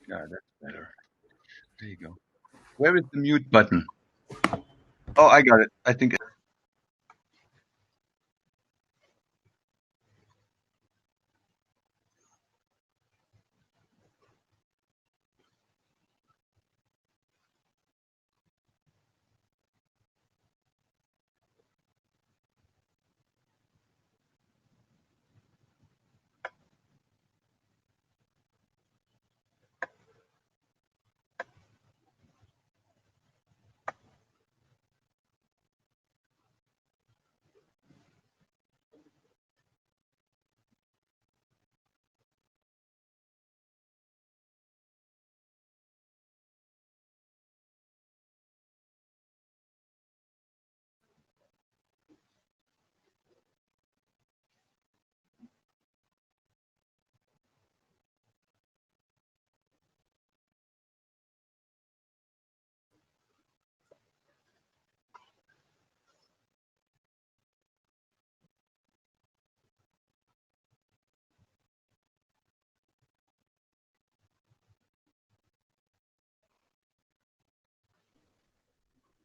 Yeah, that's better. There you go. Where is the mute button? Oh, I got it. I think.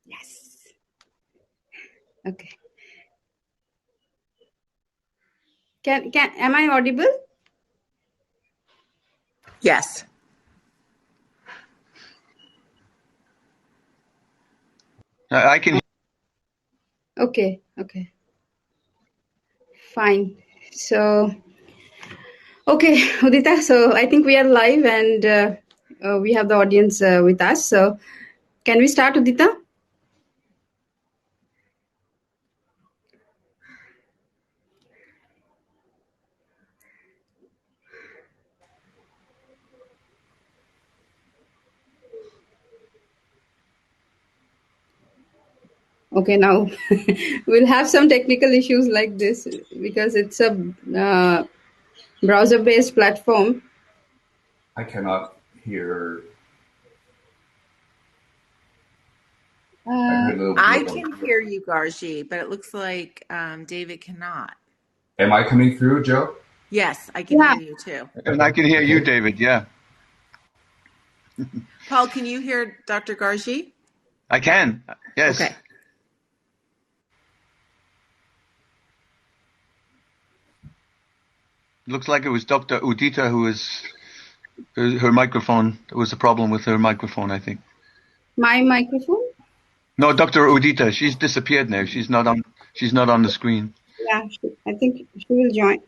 Yes. Okay. Am I audible? Yes. I can. Okay. Okay. Fine. So, okay, Udita. So I think we are live and we have the audience with us. So, can we start, Udita? Okay, now we'll have some technical issues like this because it's a browser-based platform. I cannot hear. I heard a little I blip. can hear you, Garji, but it looks like David cannot. Am I coming through, Joe? Yes, I can Yeah. hear you too. And I can hear you, Okay. David. Yeah, Paul, can you hear Dr. Garji? I can. Yes. Okay. Looks like it was Dr. Udita who was her microphone. There was a problem with her microphone, I think. My microphone? No, Dr. Udita. She's disappeared now. She's not on. She's not on the screen. Yeah, I think she will join.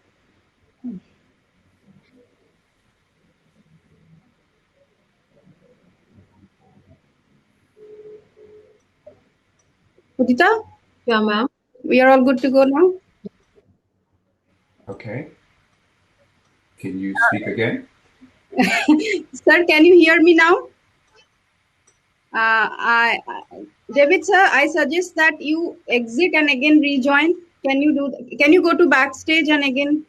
Udita? Yeah, ma'am. We are all good to go now? Okay. Can you speak again? Sir, can you hear me now? David, sir, I suggest that you exit and again rejoin. Can you do that? Can you go to backstage and again?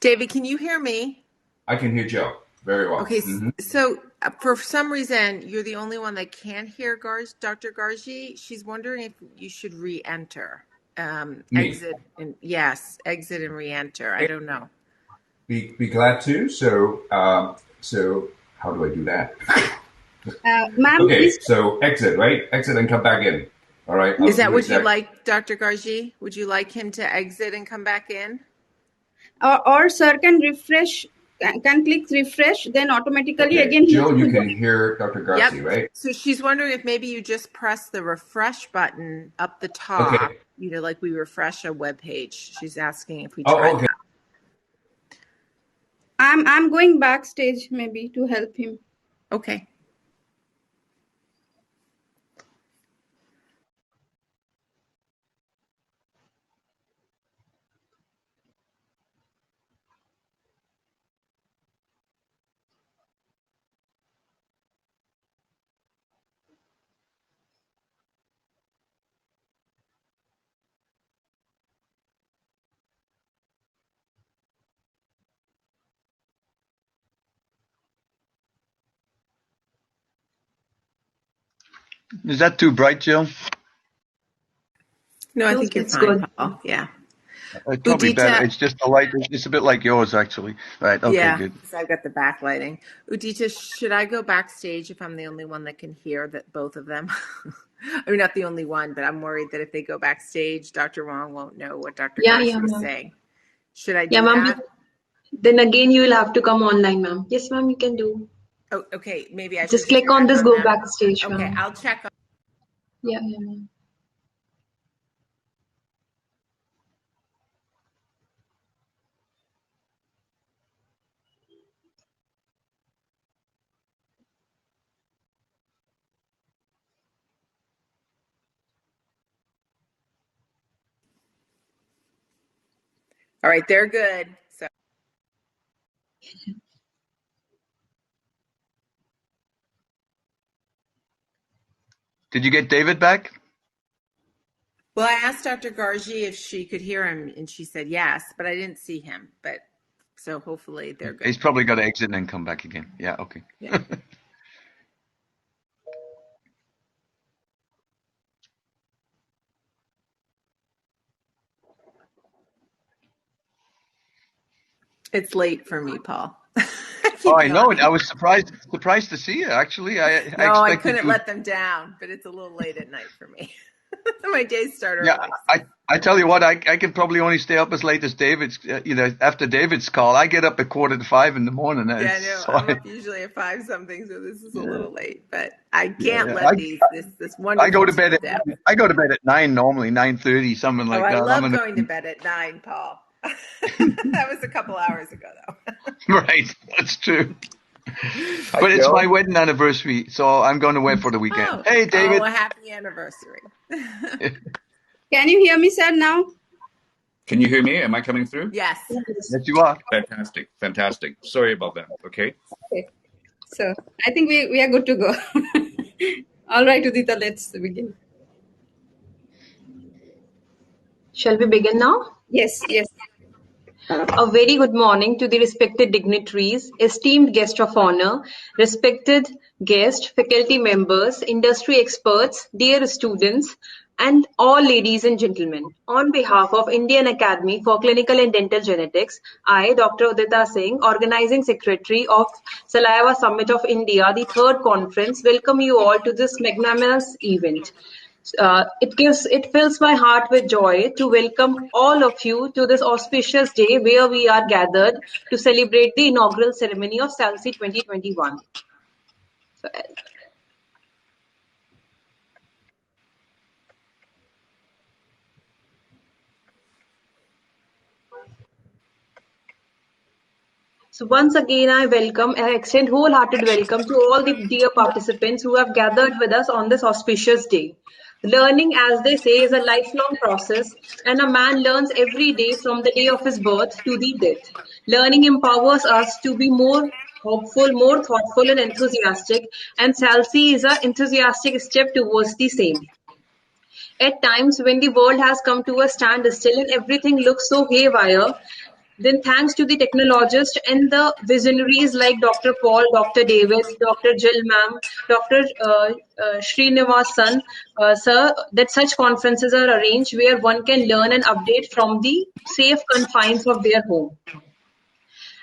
David, can you hear me? I can hear Joe very well. Okay, so for some reason, you're the only one that can't hear Dr. Garji. She's wondering if you should re-enter. Me. Exit and yes, exit and re-enter. I don't know. Be glad to. So how do I do that? Ma'am, Okay. please. So exit, right? Exit and come back in. All right. Is that what you like, Dr. Garji? Would you like him to exit and come back in? Or sir can refresh, can click refresh, then automatically again he Joe, will you can join. hear Dr. Garcia, Yep. right? So she's wondering if maybe you just press the refresh button up the top, Okay. like we refresh a web page. She's asking if we Oh, try okay. that. I'm going backstage maybe to help him. Okay. Is that too bright, Jill? No, I No, think you're it's fine, good. Paul. Yeah. It's probably better. Udita, It's just the light. It's a bit like yours, actually. Right. Okay. yeah, Good. so I've got the backlighting. Udita, should I go backstage if I'm the only one that can hear that both of them? I mean, not the only one, but I'm worried that if they go backstage, Dr. Wong won't know what Dr. Yeah, Gargi is ma'am. saying. Should I Yeah, do ma'am. that? Then again, you will have to come online, ma'am. Yes, ma'am, you can do. Oh, okay. Maybe I should Just just click on check this on go that. backstage, Okay, ma'am. I'll check on. Yeah, ma'am. All right, they're good. So, Did you get David back? well, I asked Dr. Gargi if she could hear him, and she said yes, but I didn't see him. But so hopefully they're good. He's probably got to exit and then come back again. Yeah. Okay. Yeah. It's late for me, Paul. Oh, I know it. I was surprised to see you. Actually, I No, I expected couldn't you. let them down, but it's a little late at night for me. My days start Yeah, early. I tell you what, I can probably only stay up as late as David's. After David's call, I get up at 4:45 in the morning. Yeah, I know. So I'm up usually at 5 something, so this is a little late. But I can't yeah, let this wonderful I go to team bed down. I go to bed at 9 normally, 9:30, something Oh, like I that. love going to bed at 9, Paul. That was a couple hours ago, though. Right, that's true. Hi, But it's Joe. my wedding anniversary, so I'm going away for the weekend. Oh, Hey, David. a happy anniversary. Can you hear me, sir, now? Can you hear me? Am I coming through? Yes. Yes, you are. Fantastic. Fantastic. Sorry about that. Okay. Okay. So I think we are good to go. All right, Udita, let's begin. Shall we begin now? Yes, yes. A very good morning to the respected dignitaries, esteemed guest of honor, respected guest, faculty members, industry experts, dear students, and all ladies and gentlemen. On behalf of Indian Academy for Clinical and Dental Genetics, I, Dr. Udita Singh, Organizing Secretary of Saliva Summit of India, the third conference, welcome you all to this magnanimous event. It fills my heart with joy to welcome all of you to this auspicious day where we are gathered to celebrate the inaugural ceremony of SALSI 2021. So once again, I extend wholehearted welcome to all the dear participants who have gathered with us on this auspicious day. Learning, as they say, is a lifelong process, and a man learns every day from the day of his birth to the death. Learning empowers us to be more hopeful, more thoughtful, and enthusiastic, and SALSI is an enthusiastic step towards the same. At times, when the world has come to a standstill and everything looks so haywire, then thanks to the technologists and the visionaries like Dr. Paul, Dr. David, Dr. Jill Ma'am, Dr. Srinivasan, sir, that such conferences are arranged where one can learn and update from the safe confines of their home.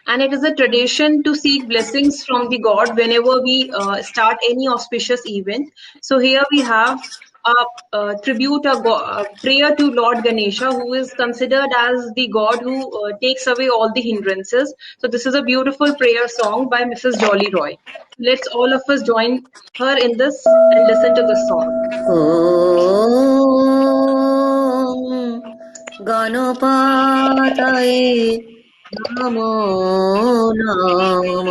And it is a tradition to seek blessings from the God whenever we start any auspicious event. So here we have a tribute, a prayer to Lord Ganesha, who is considered as the God who takes away all the hindrances. So this is a beautiful prayer song by Mrs. Dolly Roy. Let's all of us join her in this and listen to this song. ॐ गणपतये नमो नमः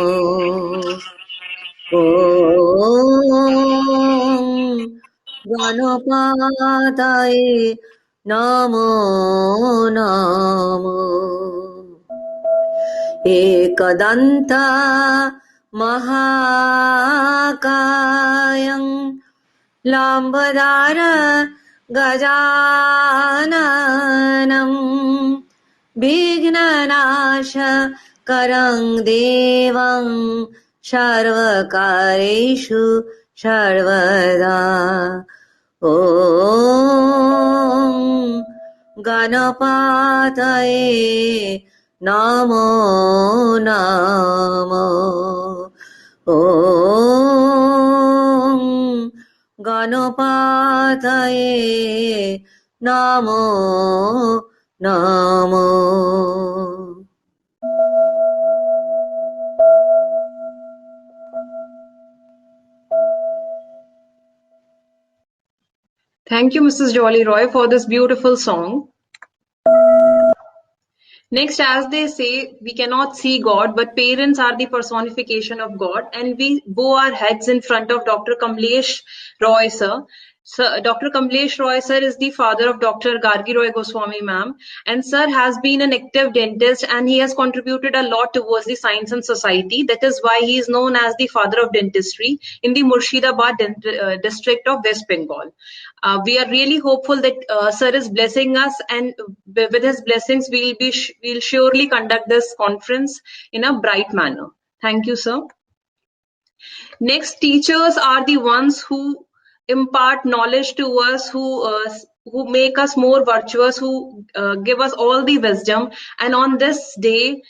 ॐ गणपतये नमो नमः एकदन्त महाकायं लाम्बदार गजाननं विघ्ननाशकरं देवं सर्वकार्येषु सर्वदा ॐ गणपातये नमो नमः ॐ गणपातये नमो नमः Thank you, Mrs. Jolly Roy, for this beautiful song. Next, as they say, we cannot see God, but parents are the personification of God, and we bow our heads in front of Dr. Kamlesh Roy, sir. Dr. Kamlesh Roy, sir, is the father of Dr. Gargi Roy Goswami, ma'am, and sir has been an active dentist, and he has contributed a lot towards the science and society. That is why he is known as the father of dentistry in the Murshidabad district of West Bengal. We are really hopeful that sir is blessing us, and with his blessings, we'll surely conduct this conference in a bright manner. Thank you, sir. Next, teachers are the ones who impart knowledge to us, who make us more virtuous, who give us all the wisdom. And on this day,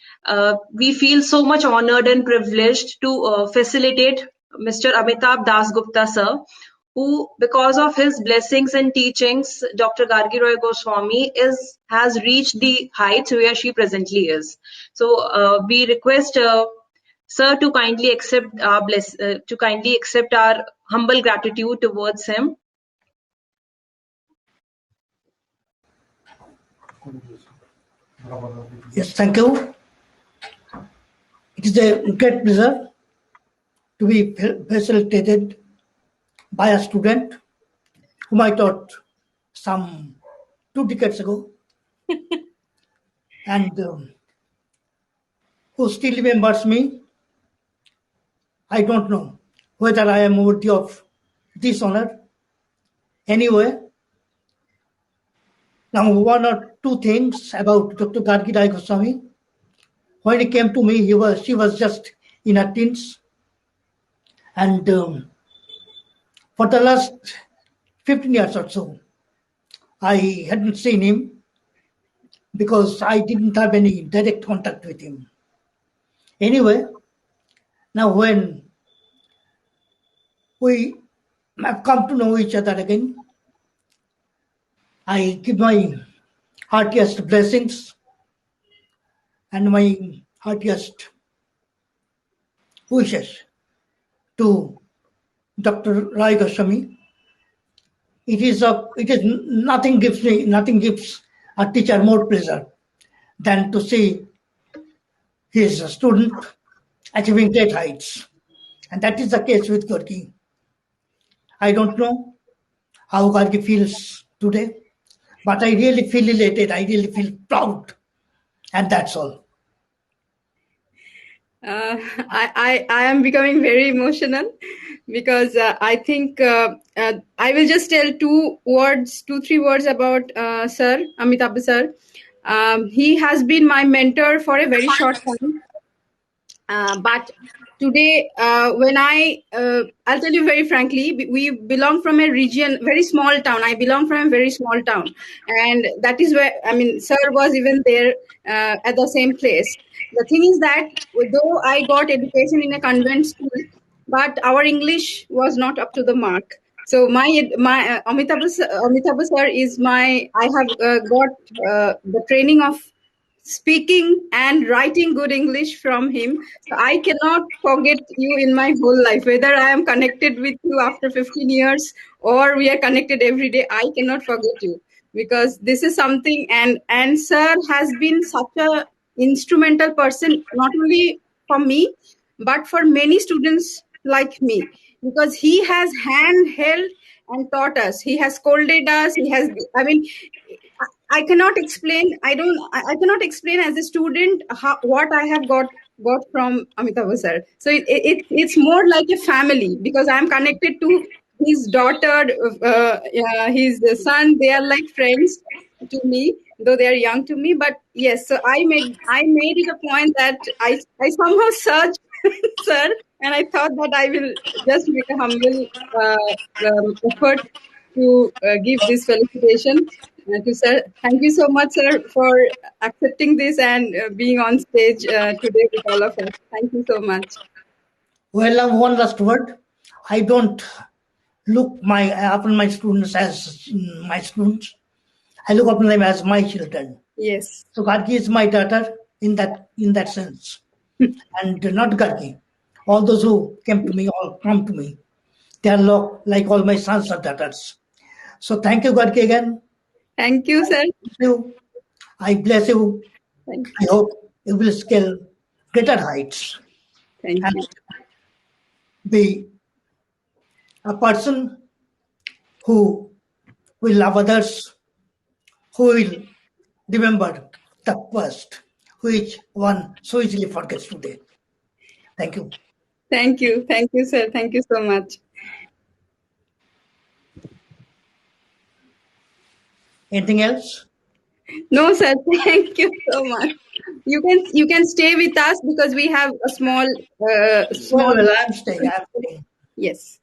we feel so much honored and privileged to facilitate Mr. Amitabh Dasgupta, sir, who, because of his blessings and teachings, Dr. Gargi Roy Goswami has reached the heights where she presently is. So we request sir to kindly accept our humble gratitude towards him. Yes, thank you. It is a great pleasure to be facilitated by a student whom I taught some 2 decades ago and who still remembers me. I don't know whether I am worthy of this honor. Anyway, now 1 or 2 things about Dr. Gargi Rai Goswami. When he came to me, she was just in her teens, and for the last 15 years or so, I hadn't seen him because I didn't have any direct contact with him. Anyway, now when we have come to know each other again, I give my heartiest blessings and my heartiest wishes to Dr. Rai Goswami. Nothing gives a teacher more pleasure than to see his student achieving great heights. And that is the case with Gargi. I don't know how Gargi feels today, but I really feel elated. I really feel proud. And that's all. I am becoming very emotional because I think I will just tell 2-3 words about Sir Amitabh sir. He has been my mentor for a very short time, but today when I'll tell you very frankly, we belong from a region, very small town. I belong from a very small town, and that is where, I mean, sir was even there at the same place. The thing is that though I got education in a convent school, but our English was not up to the mark. So my Amitabh sir is my, I have got the training of speaking and writing good English from him. So I cannot forget you in my whole life. Whether I am connected with you after 15 years or we are connected every day, I cannot forget you, because this is something. And sir has been such a instrumental person, not only for me, but for many students like me, because he has handheld and taught us. He has scolded us. He has, I mean, I cannot explain. I cannot explain as a student what I have got from Amitabh sir. So it's more like a family, because I am connected to his daughter, his son. They are like friends to me, though they are young to me. But yes, so I made it a point that I somehow searched sir, and I thought that I will just make a humble effort to give this felicitation to sir. Thank you so much, sir, for accepting this and being on stage today with all of us. Thank you so much. Well, one last word. I don't look upon my students as my students. I look upon them as my children. Yes. So Gargi is my daughter in that sense, and not Gargi. All those who came to me or come to me, they are like all my sons or daughters. So thank you, Gargi, again. Thank you, sir. Thank you. I bless you. Thank I hope you will scale greater heights Thank and you. be a person who will love others, who will remember the past, which one so easily forgets today. Thank you. Thank you. Thank you, sir. Thank you so much. Anything else? No, sir. Thank you so much. You can stay with us because we have a small. Well, I'm staying. Yes.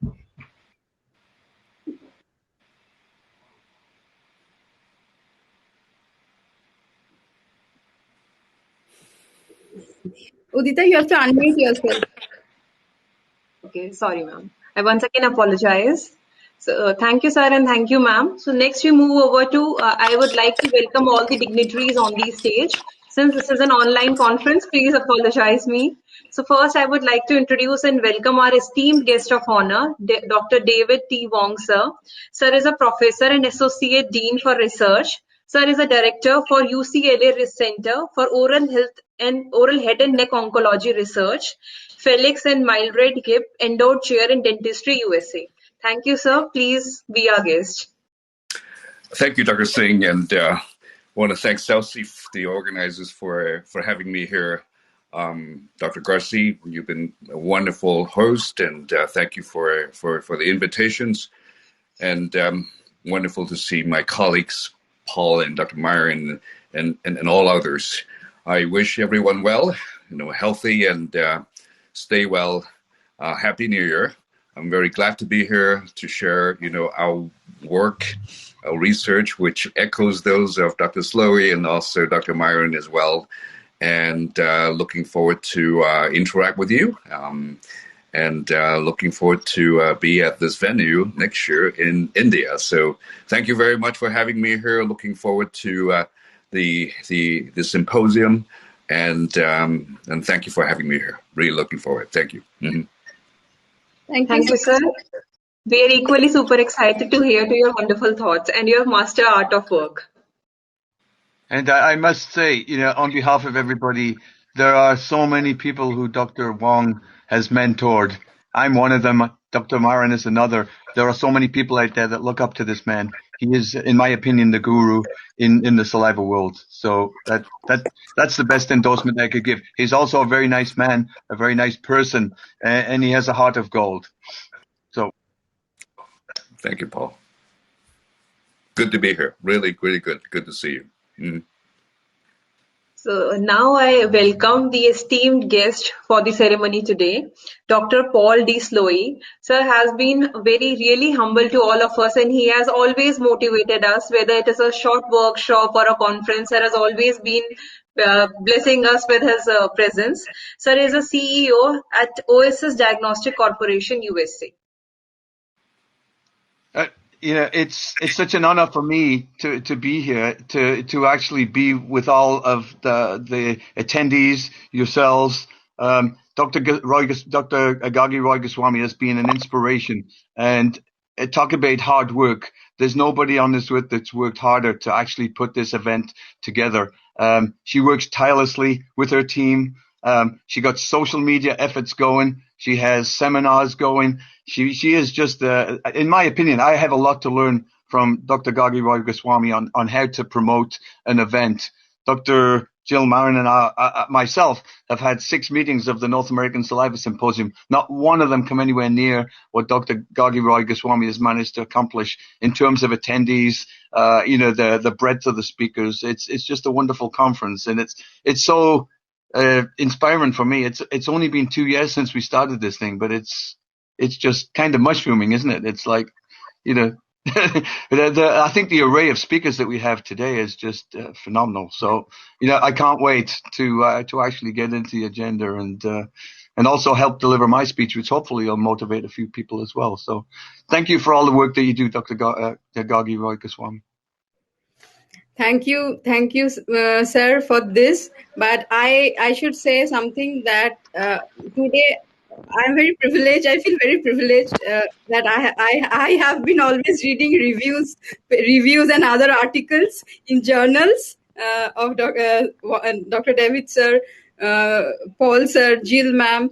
Udita, you have to unmute yourself. Okay, sorry, ma'am. I once again apologize. So, thank you, sir, and thank you, ma'am. So, next we move over to, I would like to welcome all the dignitaries on the stage. Since this is an online conference, please apologize me. So, first, I would like to introduce and welcome our esteemed guest of honor, Dr. David T. Wong, sir. Sir is a professor and associate dean for research. Sir is a director for UCLA Center for Oral Health and Oral Head and Neck Oncology Research, Felix and Mildred Hip Endowed Chair in Dentistry, USA. Thank you, sir. Please be our guest. Thank you, Dr. Singh, and want to thank SALSI, the organizers, for having me here. Dr. Garci, you've been a wonderful host, and thank you for the invitations. And wonderful to see my colleagues, Paul and Dr. Meyer, and all others. I wish everyone well, healthy, and stay well. Happy New Year. I'm very glad to be here to share, our work, our research, which echoes those of Dr. Slowey and also Dr. Myron as well. And looking forward to interact with you. And looking forward to be at this venue next year in India. So thank you very much for having me here. Looking forward to the symposium, and thank you for having me here. Really looking forward. Thank you. Mm-hmm. Thank you, sir. We are equally super excited to hear to your wonderful thoughts and your master art of work. And I must say, on behalf of everybody, there are so many people who Dr. Wong has mentored. I'm one of them. Dr. Maran is another. There are so many people out there that look up to this man. He is, in my opinion, the guru in the saliva world. So that's the best endorsement I could give. He's also a very nice man, a very nice person, and he has a heart of gold. So, thank you, Paul. Good to be here. Really, really good. Good to see you. Mm-hmm. So now I welcome the esteemed guest for the ceremony today, Dr. Paul D. Slowey. Sir has been really humble to all of us, and he has always motivated us, whether it is a short workshop or a conference. Sir has always been blessing us with his presence. Sir is a CEO at OSS Diagnostic Corporation, USA. It's such an honor for me to be here, to actually be with all of the attendees, yourselves. Dr. Agagi Roy Goswami has been an inspiration, and talk about hard work. There's nobody on this earth that's worked harder to actually put this event together. She works tirelessly with her team. She got social media efforts going. She has seminars going. She is just, in my opinion, I have a lot to learn from Dr. Gagi Roy Goswami on how to promote an event. Dr. Jill Marin and I, myself, have had 6 meetings of the North American Saliva Symposium. Not one of them come anywhere near what Dr. Gagi Roy Goswami has managed to accomplish in terms of attendees, the breadth of the speakers. It's just a wonderful conference, and it's so inspiring for me. It's only been 2 years since we started this thing, but it's just kind of mushrooming, isn't it? It's like, I think the array of speakers that we have today is just phenomenal. So, I can't wait to actually get into the agenda and also help deliver my speech, which hopefully will motivate a few people as well. So, thank you for all the work that you do, Dr. Gargi Roy Goswami. Thank you, sir, for this. But I should say something that today I'm very privileged. I feel very privileged that I have been always reading reviews and other articles in journals of Dr. David sir, Paul sir, Jill ma'am.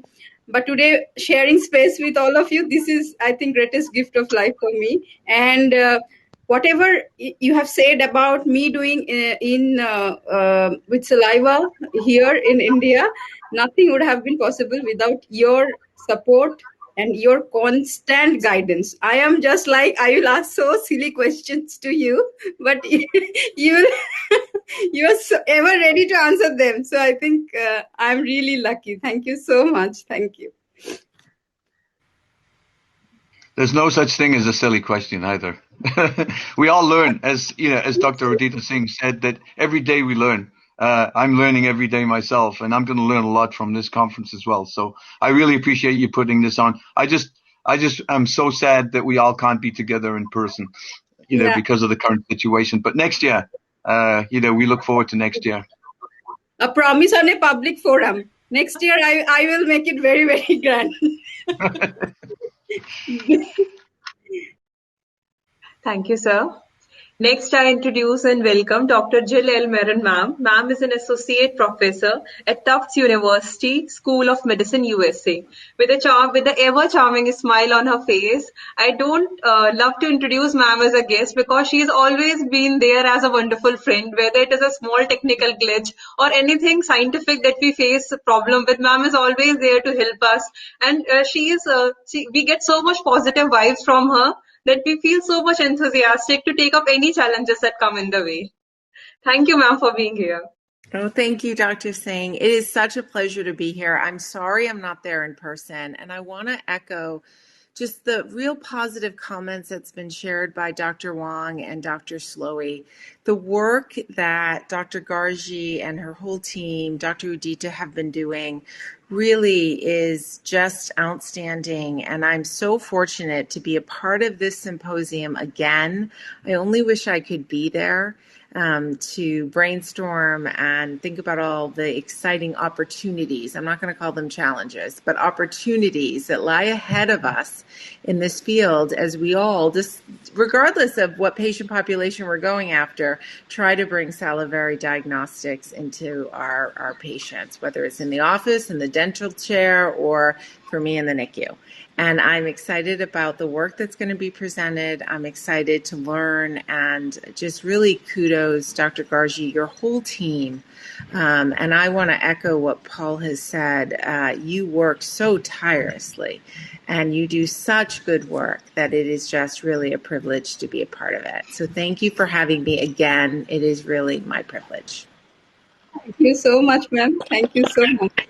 But today, sharing space with all of you, this is, I think, greatest gift of life for me. And whatever you have said about me doing with saliva here in India, nothing would have been possible without your support and your constant guidance. I am just like, I will ask so silly questions to you, but you are so ever ready to answer them. So I think I'm really lucky. Thank you so much. Thank you. There's no such thing as a silly question either. We all learn, as Dr. Udita Singh said, that every day we learn. I'm learning every day myself, and I'm going to learn a lot from this conference as well. So I really appreciate you putting this on. I'm so sad that we all can't be together in person, because of the current situation. But next year, we look forward to next year. A promise on a public forum. Next year, I will make it very, very grand. Thank you, sir. Next, I introduce and welcome Dr. Jill L. Marin, ma'am. Ma'am is an associate professor at Tufts University School of Medicine, USA. With the ever charming smile on her face, I don't love to introduce ma'am as a guest because she's always been there as a wonderful friend. Whether it is a small technical glitch or anything scientific that we face a problem with, ma'am is always there to help us. And we get so much positive vibes from her that we feel so much enthusiastic to take up any challenges that come in the way. Thank you, ma'am, for being here. Oh, thank you, Dr. Singh. It is such a pleasure to be here. I'm sorry I'm not there in person, and I want to echo just the real positive comments that's been shared by Dr. Wong and Dr. Slowy. The work that Dr. Gargi and her whole team, Dr. Udita, have been doing really is just outstanding. And I'm so fortunate to be a part of this symposium again. I only wish I could be there to brainstorm and think about all the exciting opportunities. I'm not going to call them challenges, but opportunities that lie ahead of us in this field as we all, just regardless of what patient population we're going after, try to bring salivary diagnostics into our patients, whether it's in the office, in the dental chair, or for me in the NICU. And I'm excited about the work that's going to be presented. I'm excited to learn, and just really kudos, Dr. Gargi, your whole team. And I want to echo what Paul has said. You work so tirelessly, and you do such good work that it is just really a privilege to be a part of it. So thank you for having me again. It is really my privilege. Thank you so much, ma'am. Thank you so much.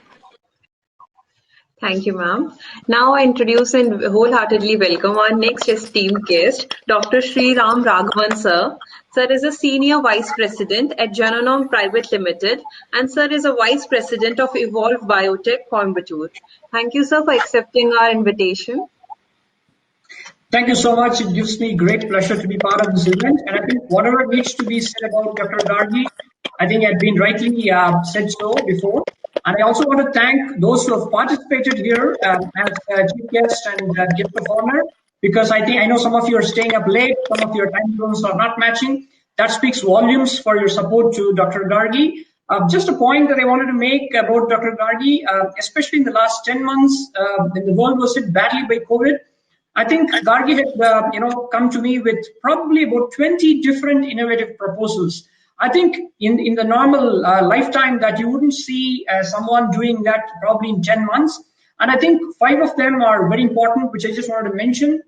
Thank you, ma'am. Now I introduce and wholeheartedly welcome our next esteemed guest, Dr. Sri Ram Raghavan, sir. Sir is a Senior Vice President at Jananam Private Limited, and sir is a Vice President of Evolve Biotech, Coimbatore. Thank you, sir, for accepting our invitation. Thank you so much. It gives me great pleasure to be part of this event. And I think whatever needs to be said about Dr. Gargi, I think had been rightly said so before. And I also want to thank those who have participated here as chief guest and guest of honor, because I know some of you are staying up late, some of your time zones are not matching. That speaks volumes for your support to Dr. Gargi. Just a point that I wanted to make about Dr. Gargi, especially in the last 10 months, when the world was hit badly by COVID, I think Gargi had come to me with probably about 20 different innovative proposals. I think in the normal lifetime that you wouldn't see someone doing that probably in 10 months. And I think 5 of them are very important, which I just wanted to mention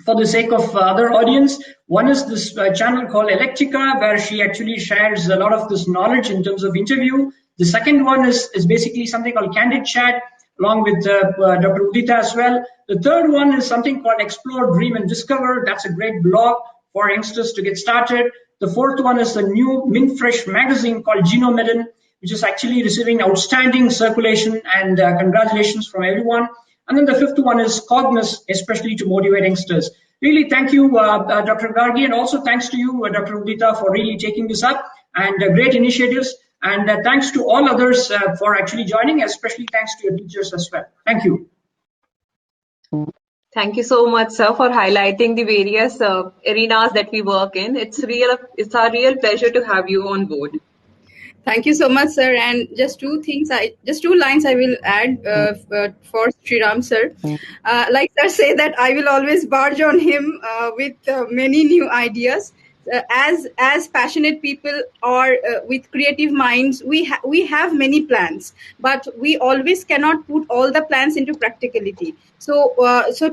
for the sake of other audience. One is this channel called Electica, where she actually shares a lot of this knowledge in terms of interview. The second one is basically something called Candid Chat, along with Dr. Udita as well. The third one is something called Explore, Dream, and Discover. That's a great blog for youngsters to get started. The fourth one is the new Mint Fresh magazine called Genomedin, which is actually receiving outstanding circulation and congratulations from everyone. And then the fifth one is Cognos, especially to motivate youngsters. Really, thank you, Dr. Gargi, and also thanks to you, Dr. Udita, for really taking this up and great initiatives. And thanks to all others for actually joining, especially thanks to your teachers as well. Thank you. Thank you so much, sir, for highlighting the various arenas that we work in. It's our real pleasure to have you on board. Thank you so much, sir. And just two lines I will add for Sriram, sir. Like sir say that I will always barge on him with many new ideas. As passionate people or with creative minds, we have many plans, but we always cannot put all the plans into practicality. So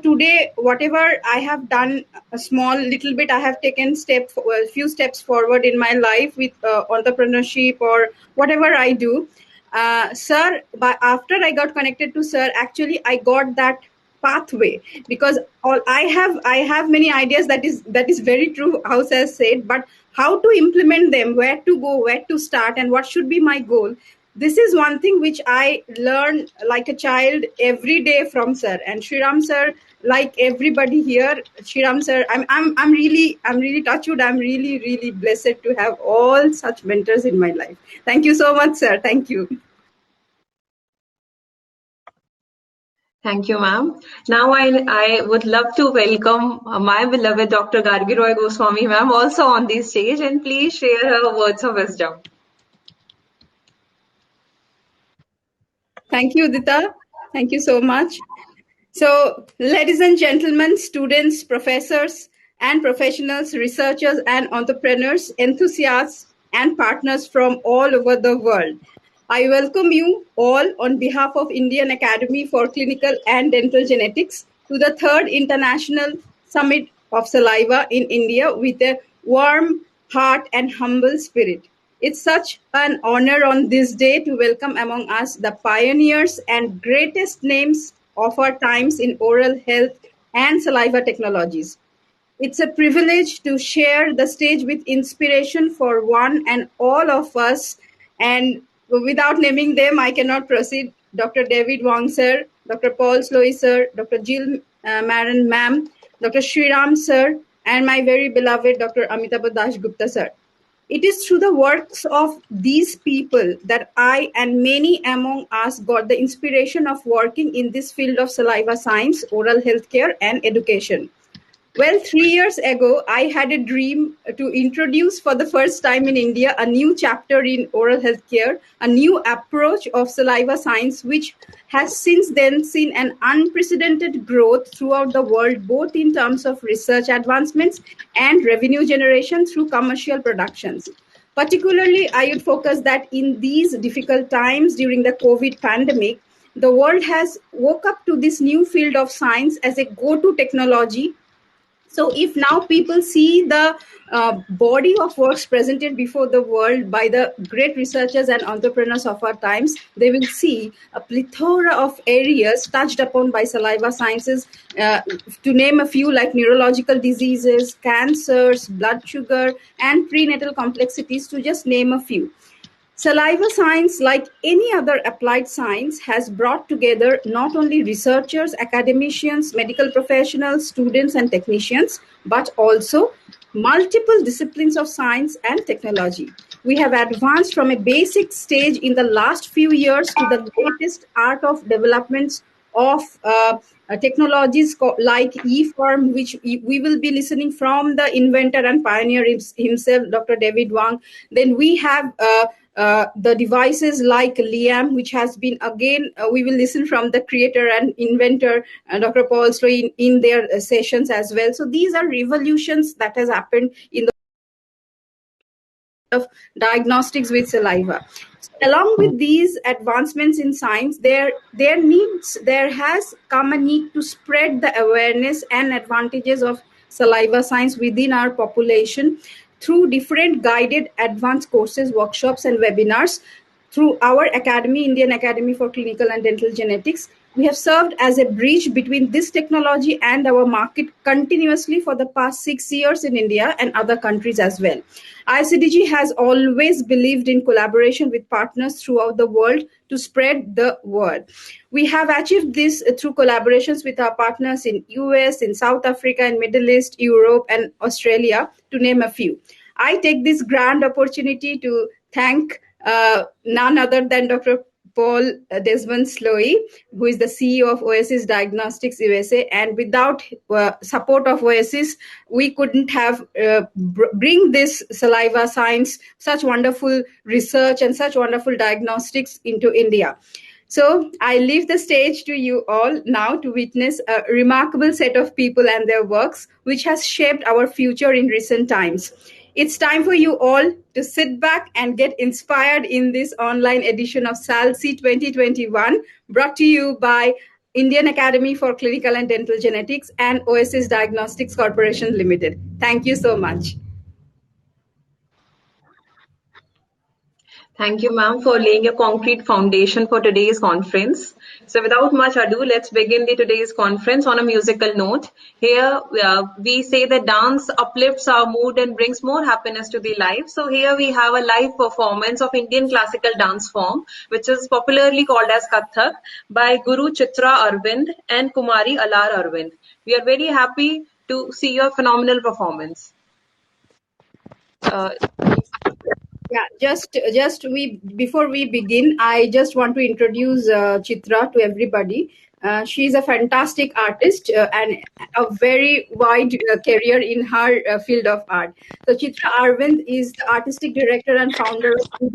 today, whatever I have done, a small little bit, I have taken few steps forward in my life with entrepreneurship or whatever I do. Sir, after I got connected to sir, actually I got that pathway, because I have many ideas. That is very true, how sir said, but how to implement them, where to go, where to start, and what should be my goal. This is one thing which I learn like a child every day from sir. And Sriram sir, like everybody here, Sriram sir, I'm really touched. I'm really blessed to have all such mentors in my life. Thank you so much, sir. Thank you. Thank you, ma'am. Now I would love to welcome my beloved Dr. Gargi Roy Goswami, ma'am, also on the stage, and please share her words of wisdom. Thank you, Udita. Thank you so much. So, ladies and gentlemen, students, professors, and professionals, researchers and entrepreneurs, enthusiasts and partners from all over the world, I welcome you all on behalf of Indian Academy for Clinical and Dental Genetics to the 3rd International Summit of Saliva in India with a warm heart and humble spirit. It's such an honor on this day to welcome among us the pioneers and greatest names of our times in oral health and saliva technologies. It's a privilege to share the stage with inspiration for one and all of us. And without naming them, I cannot proceed. Dr. David Wang sir, Dr. Paul Sloy sir, Dr. Jill Maran ma'am, Dr. Sriram sir, and my very beloved Dr. Amitabh Das Gupta sir. It is through the works of these people that I and many among us got the inspiration of working in this field of saliva science, oral healthcare, and education. Well, 3 years ago, I had a dream to introduce for the first time in India a new chapter in oral healthcare, a new approach of saliva science, which has since then seen an unprecedented growth throughout the world, both in terms of research advancements and revenue generation through commercial productions. Particularly, I would focus that in these difficult times during the COVID pandemic, the world has woke up to this new field of science as a go-to technology. So if now people see the body of works presented before the world by the great researchers and entrepreneurs of our times, they will see a plethora of areas touched upon by saliva sciences, to name a few, like neurological diseases, cancers, blood sugar, and prenatal complexities, to just name a few. Saliva science, like any other applied science, has brought together not only researchers, academicians, medical professionals, students, and technicians, but also multiple disciplines of science and technology. We have advanced from a basic stage in the last few years to the latest art of developments of technologies like e-form, which we will be listening from the inventor and pioneer himself, Dr. David Wang. Then we have the devices like Liam, which has been, again, we will listen from the creator and inventor, Dr. Paul Sloy, in their sessions as well. So these are revolutions that has happened in the of diagnostics with saliva. Along with these advancements in science, there has come a need to spread the awareness and advantages of saliva science within our population through different guided advanced courses, workshops, and webinars, Through our academy, Indian Academy for Clinical and Dental Genetics, we have served as a bridge between this technology and our market continuously for the past 6 years in India and other countries as well. ICDG has always believed in collaboration with partners throughout the world to spread the word. We have achieved this through collaborations with our partners in US, in South Africa, in Middle East, Europe, and Australia, to name a few. I take this grand opportunity to thank none other than Dr. Paul Desmond Sloy, who is the CEO of Oasis Diagnostics USA. And without support of Oasis, we couldn't have bring this saliva science, such wonderful research and such wonderful diagnostics into India. So I leave the stage to you all now to witness a remarkable set of people and their works, which has shaped our future in recent times. It's time for you all to sit back and get inspired in this online edition of SALSI 2021, brought to you by Indian Academy for Clinical and Dental Genetics and Oasis Diagnostics Corporation Limited. Thank you so much. Thank you, ma'am, for laying a concrete foundation for today's conference. So without much ado, let's begin today's conference on a musical note. Here, we say that dance uplifts our mood and brings more happiness to the life. So here we have a live performance of Indian classical dance form, which is popularly called as Kathak, by Guru Chitra Arvind and Kumari Alar Arvind. We are very happy to see your phenomenal performance. Yeah, before we begin, I just want to introduce Chitra to everybody. She's a fantastic artist and a very wide career in her field of art. So Chitra Arvind is the artistic director and founder of School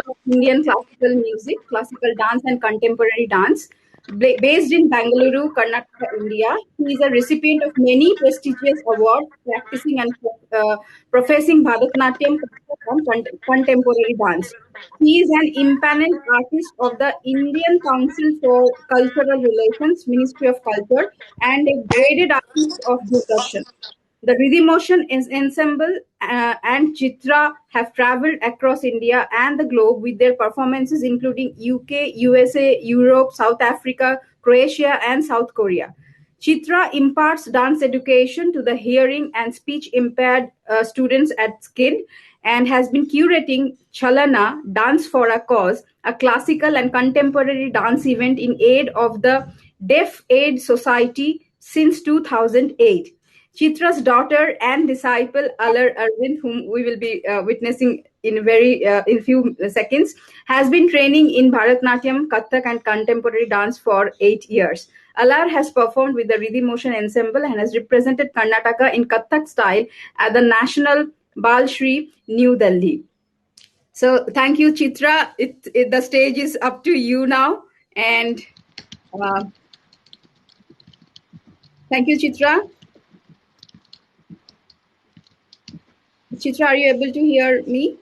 of Indian Classical Music, Classical Dance and Contemporary Dance. Based in Bangalore, Karnataka, India, he is a recipient of many prestigious awards, practicing and professing Bharatanatyam and contemporary dance. He is an impaneled artist of the Indian Council for Cultural Relations, Ministry of Culture, and a graded artist of Doordarshan. The Rhythm Motion Ensemble and Chitra have traveled across India and the globe with their performances including UK, USA, Europe, South Africa, Croatia, and South Korea. Chitra imparts dance education to the hearing and speech impaired students at SKID and has been curating Chalana, Dance for a Cause, a classical and contemporary dance event in aid of the Deaf Aid Society since 2008. Chitra's daughter and disciple Alar Arvind, whom we will be witnessing in few seconds, has been training in Bharatanatyam, Kathak, and contemporary dance for 8 years. Alar has performed with the Rhythm Motion Ensemble and has represented Karnataka in Kathak style at the National Bal Shri, New Delhi. So thank you, Chitra. The stage is up to you now, and thank you, Chitra. Chitra, are you able to hear me?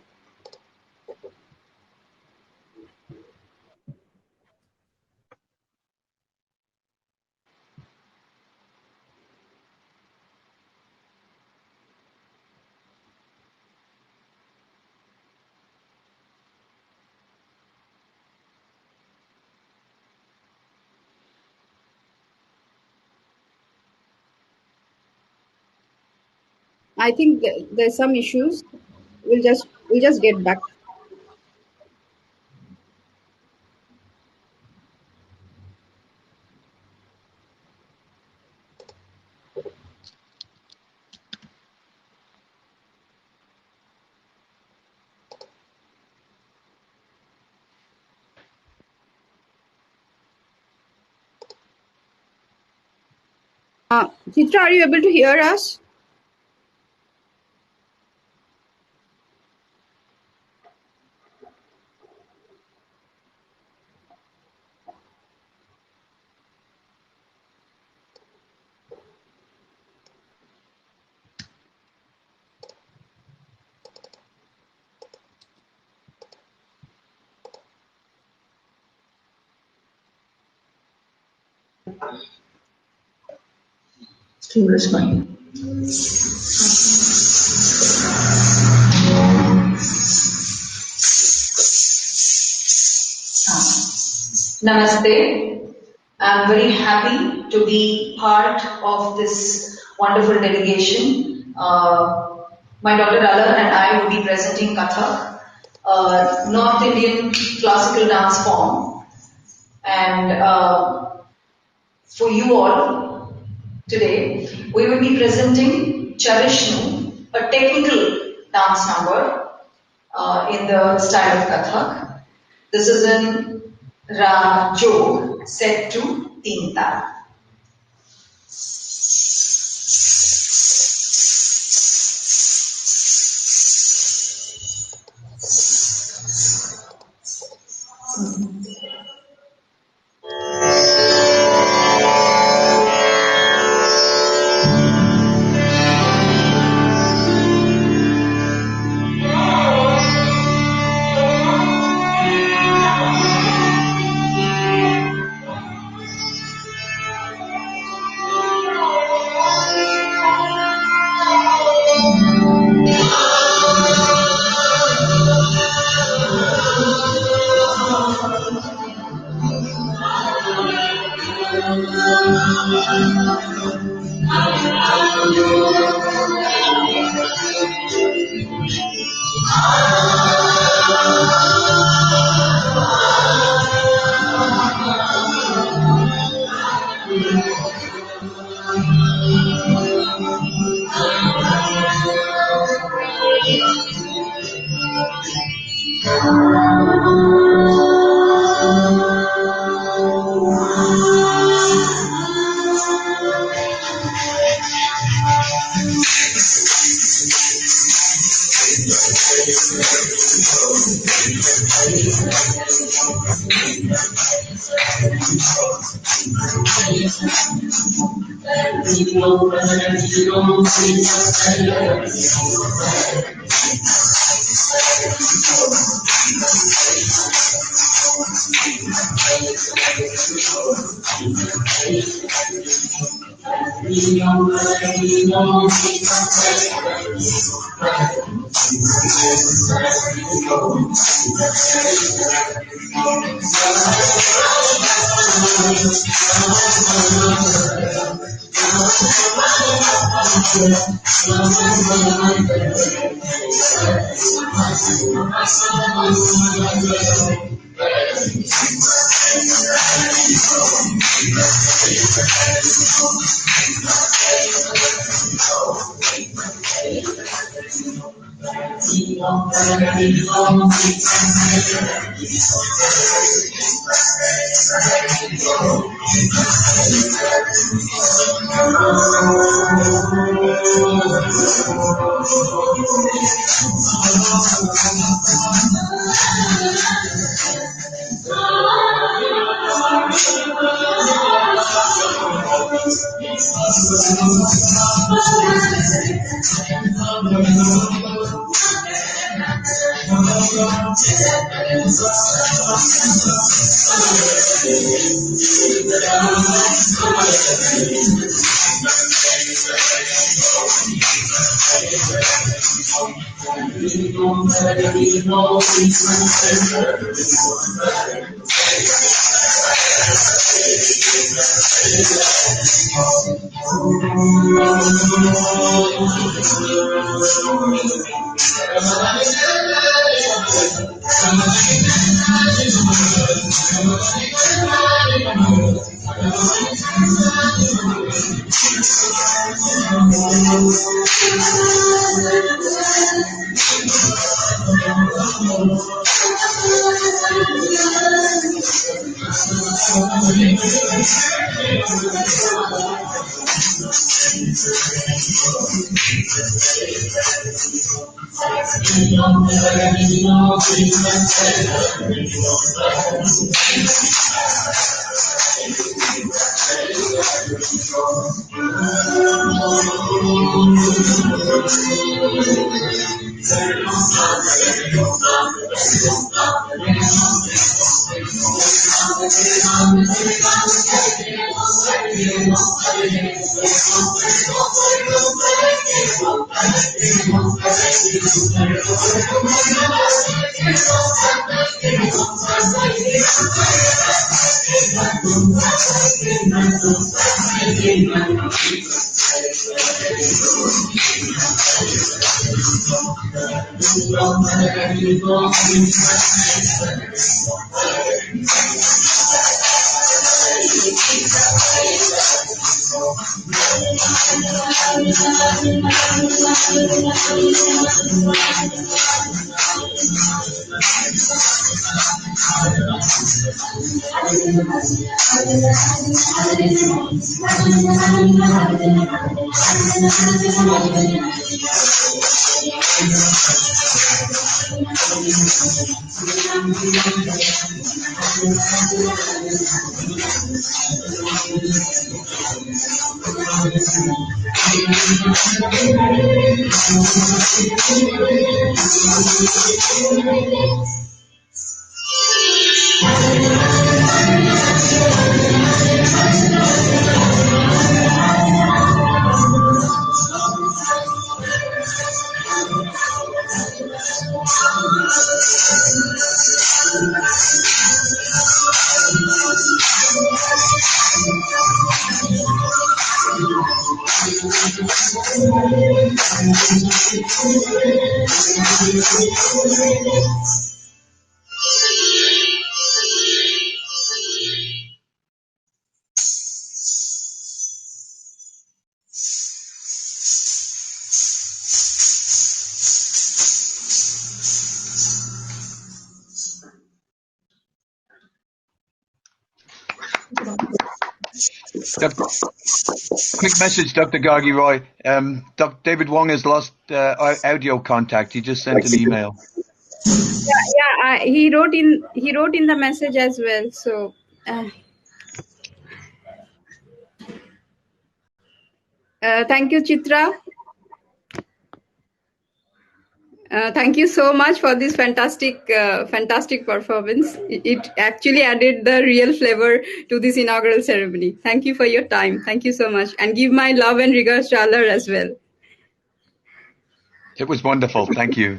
I think there's some issues. We'll just get back. Chitra, are you able to hear us? That's fine. Namaste. I'm very happy to be part of this wonderful delegation. My daughter Alan and I will be presenting Kathak, North Indian classical dance form. And for you all today, we will be presenting Charishnu, a technical dance number in the style of Kathak. This is in Rag Jog, set to Teen Tal. Quick message, Dr. Gargi Roy. David Wong has lost audio contact. He just sent an email. He wrote in the message as well. So thank you, Chitra. Thank you so much for this fantastic performance. It actually added the real flavor to this inaugural ceremony. Thank you for your time. Thank you so much. And give my love and regards to Allah as well. It was wonderful. Thank you.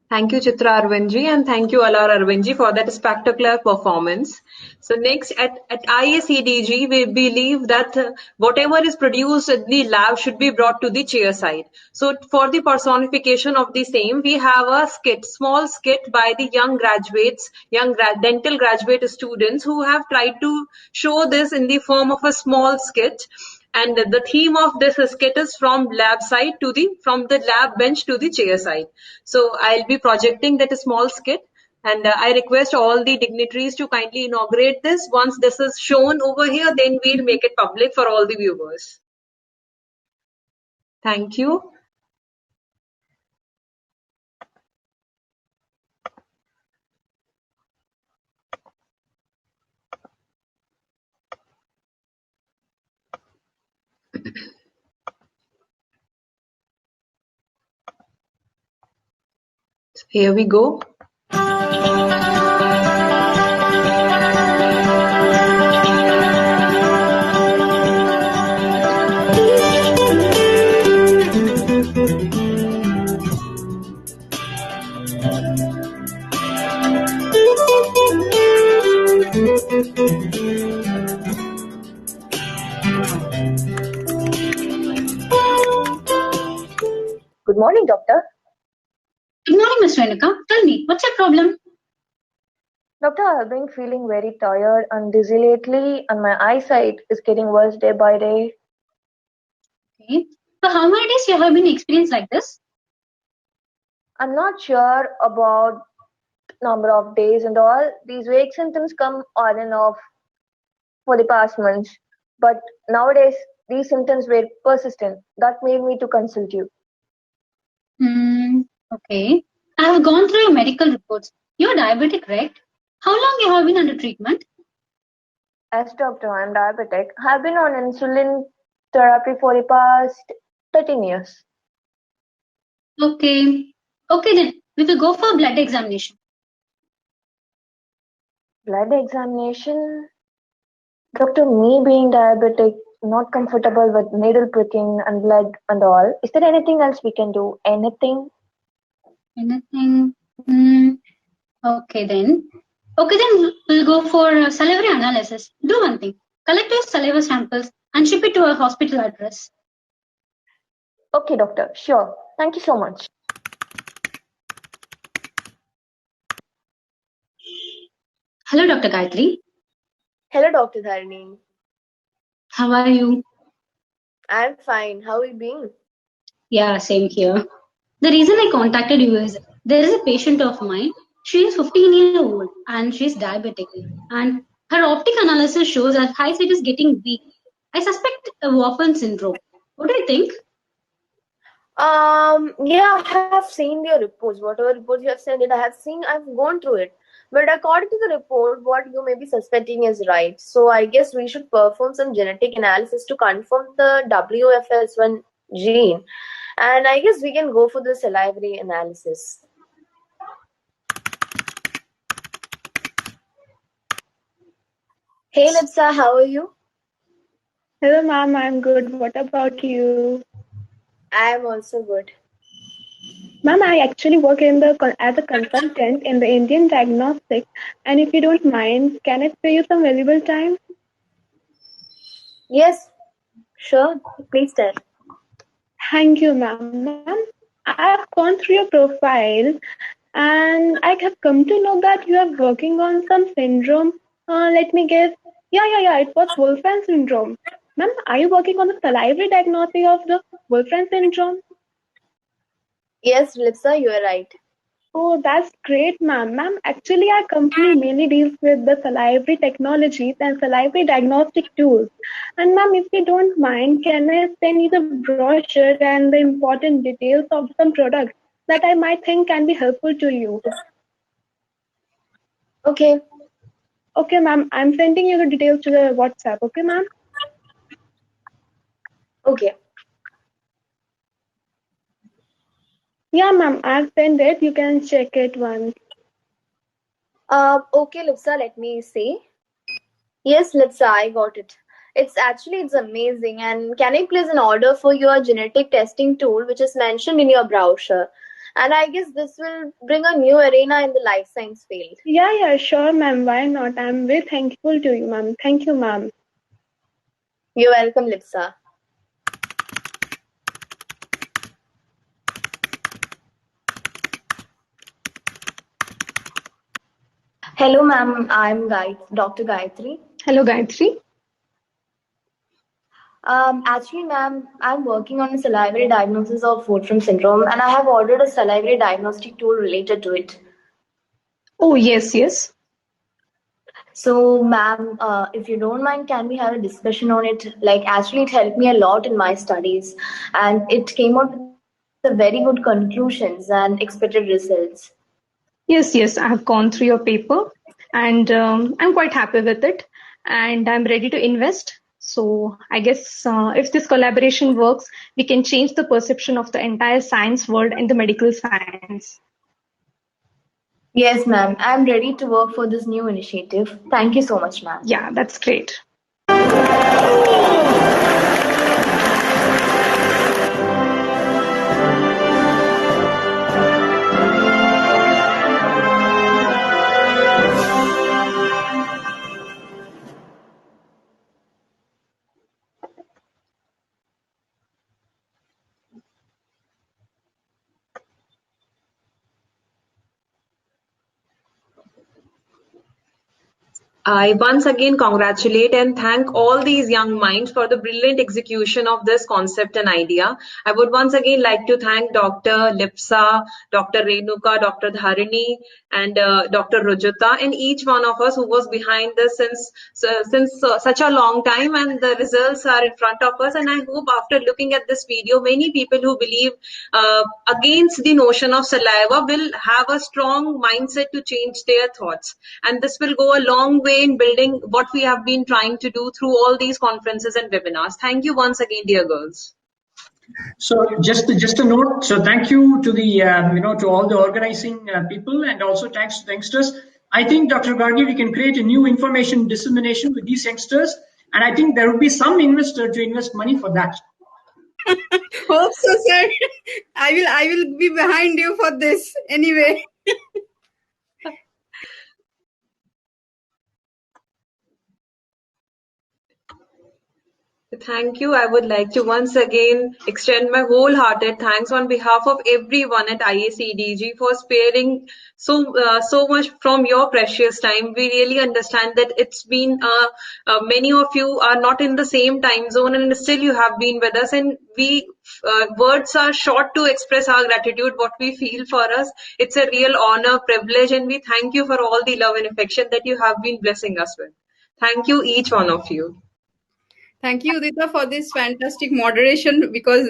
Thank you, Chitra Arvindji, and thank you, Alar Arvindji, for that spectacular performance. So next, at IACDG, we believe that whatever is produced in the lab should be brought to the chair side. So for the personification of the same, we have a small skit by the young graduates, dental graduate students who have tried to show this in the form of a small skit. And the theme of this skit is from the lab bench to the chair side. So I'll be projecting that small skit, and I request all the dignitaries to kindly inaugurate this. Once this is shown over here, then we'll make it public for all the viewers. Thank you. Here we go. Good morning, doctor. Good morning, Ms. Renuka. Tell me, what's your problem? Doctor, I've been feeling very tired and dizzy lately, and my eyesight is getting worse day by day. Okay. So how many days you have been experienced like this? I'm not sure about number of days and all. These vague symptoms come on and off for the past months, but nowadays these symptoms were persistent. That made me to consult you. Okay. I have gone through your medical reports. You're diabetic, right? How long you have been under treatment? As doctor, I'm diabetic. I've been on insulin therapy for the past 13 years. Okay. Okay then, we will go for a blood examination. Blood examination? Doctor, me being diabetic, not comfortable with needle pricking and blood and all, is there anything else we can do? Anything? Anything? Okay then. Okay then, we'll go for salivary analysis. Do one thing. Collect your saliva samples and ship it to a hospital address. Okay, doctor. Sure. Thank you so much. Hello, Dr. Gayatri. Hello, Dr. Dharani. How are you? I'm fine. How are you being? Yeah, same here. The reason I contacted you is there is a patient of mine. She is 15-year-old and she is diabetic. And her optic analysis shows her eyesight is getting weak. I suspect a Warfarin syndrome. What do you think? Yeah, I have seen your reports. Whatever reports you have sent it, I have seen, I've gone through it. But according to the report, what you may be suspecting is right. So I guess we should perform some genetic analysis to confirm the WFS1 gene. And I guess we can go for the salivary analysis. Hey, Lipsa, how are you? Hello, ma'am. I'm good. What about you? I am also good. Ma'am, I actually work as a consultant in the Indian Diagnostics. And if you don't mind, can I spare you some valuable time? Yes, sure. Please tell. Thank you, ma'am. Ma'am, I've gone through your profile and I have come to know that you are working on some syndrome. Let me guess. Yeah. It was Wolfram syndrome. Ma'am, are you working on the salivary diagnostic of the Wolfram syndrome? Yes, Lipsa, you are right. Oh, that's great, ma'am. Ma'am, actually, our company mainly deals with the salivary technologies and salivary diagnostic tools. And ma'am, if you don't mind, can I send you the brochure and the important details of some products that I might think can be helpful to you? Okay. Okay, ma'am. I'm sending you the details to the WhatsApp. Okay, ma'am? Okay. Yeah, ma'am. I've sent it. You can check it once. Okay, Lipsa, let me see. Yes, Lipsa, I got it. It's amazing. And can I place an order for your genetic testing tool, which is mentioned in your brochure? And I guess this will bring a new arena in the life science field. Yeah, sure, ma'am. Why not? I'm very thankful to you, ma'am. Thank you, ma'am. You're welcome, Lipsa. Hello, ma'am. I'm Dr. Gayatri. Hello, Gayatri. Actually, ma'am, I'm working on a salivary diagnosis of Wolfram syndrome, and I have ordered a salivary diagnostic tool related to it. Oh, yes. So, ma'am, if you don't mind, can we have a discussion on it? Like, actually, it helped me a lot in my studies, and it came out with the very good conclusions and expected results. Yes, I have gone through your paper and I'm quite happy with it and I'm ready to invest. So I guess if this collaboration works, we can change the perception of the entire science world and the medical science. Yes, ma'am. I'm ready to work for this new initiative. Thank you so much, ma'am. Yeah, that's great. I once again congratulate and thank all these young minds for the brilliant execution of this concept and idea. I would once again like to thank Dr. Lipsa, Dr. Renuka, Dr. Dharini, and Dr. Rujuta, and each one of us who was behind this since such a long time, and the results are in front of us. And I hope after looking at this video, many people who believe against the notion of saliva will have a strong mindset to change their thoughts. And this will go a long way in building what we have been trying to do through all these conferences and webinars. Thank you once again, dear girls. So just a note. So thank you to the to all the organizing people, and also thanks to us. I think, Dr. Gargi, we can create a new information dissemination with these youngsters, and I think there will be some investor to invest money for that. Hope so, sir. I will be behind you for this anyway. Thank you. I would like to once again extend my wholehearted thanks on behalf of everyone at IACDG for sparing so much from your precious time. We really understand that it's been many of you are not in the same time zone, and still you have been with us. And we words are short to express our gratitude. What we feel for us, it's a real honor, privilege, and we thank you for all the love and affection that you have been blessing us with. Thank you, each one of you. Thank you, Udita, for this fantastic moderation, because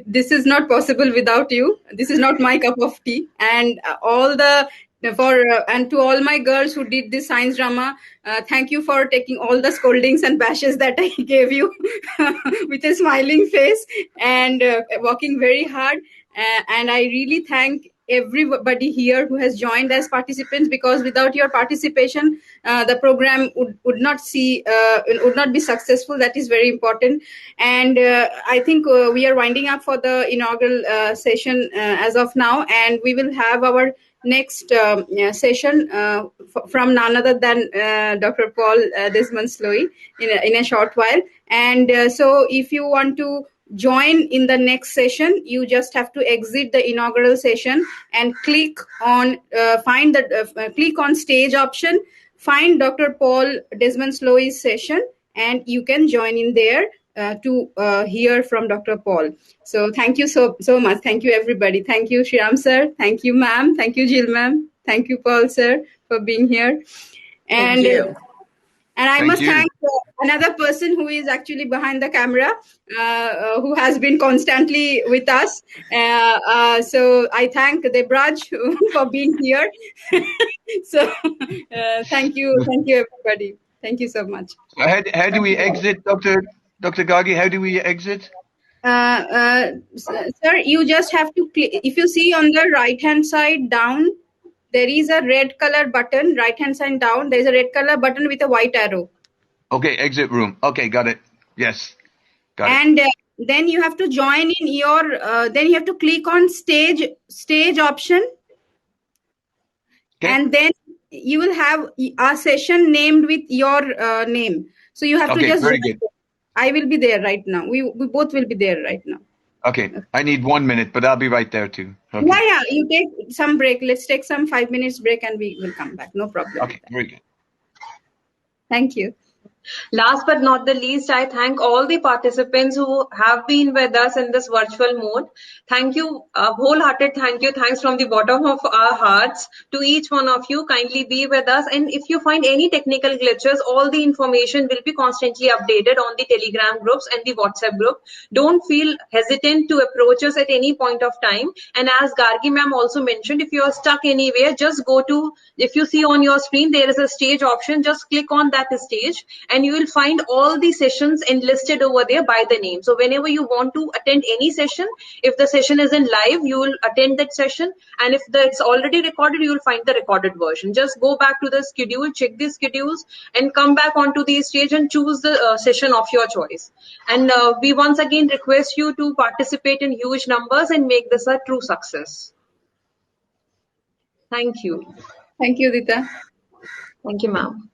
this is not possible without you. This is not my cup of tea. And and to all my girls who did this science drama, thank you for taking all the scoldings and bashes that I gave you with a smiling face and working very hard. And I really thank everybody here who has joined as participants, because without your participation, the program would not be successful. That is very important. And I think we are winding up for the inaugural session as of now, and we will have our next session from none other than Dr. Paul Desmond-Sloy in a short while. And so if you want to join in the next session, you just have to exit the inaugural session and click on click on stage option, find Dr. Paul Desmond-Sloy's session, and you can join in there to hear from Dr. Paul. So thank you so much. Thank you, everybody. Thank you, Shriram sir. Thank you, ma'am. Thank you, Jill ma'am. Thank you, Paul sir, for being here. Thank you. And I must thank another person who is actually behind the camera, who has been constantly with us. So I thank Debraj for being here. So thank you, everybody. Thank you so much. How do we exit, Dr. Gargi? How do we exit? Sir, you just have to click. If you see on the right hand side down, there is a red color button. Right hand side down, there is a red color button with a white arrow. Okay, exit room. Okay, got it. Yes, got it. And then you have to join in your. Then you have to click on stage option, and then you will have a session named with your name. So you have to just. Very good. I will be there right now. We both will be there right now. Okay. I need 1 minute, but I'll be right there too. Okay. Yeah. You take some break. Let's take some 5 minutes break, and we will come back. No problem. Okay. Very good. Thank you. Last but not the least, I thank all the participants who have been with us in this virtual mode. Thank you, wholehearted thank you. Thanks from the bottom of our hearts to each one of you. Kindly be with us. And if you find any technical glitches, all the information will be constantly updated on the Telegram groups and the WhatsApp group. Don't feel hesitant to approach us at any point of time. And as Gargi ma'am also mentioned, if you are stuck anywhere, just go to, if you see on your screen, there is a stage option. Just click on that stage, and you will find all the sessions enlisted over there by the name. So whenever you want to attend any session, if the session is in live, you will attend that session. And if it's already recorded, you will find the recorded version. Just go back to the schedule, check the schedules, and come back onto the stage and choose the session of your choice. And we once again request you to participate in huge numbers and make this a true success. Thank you. Thank you, Dita. Thank you, ma'am.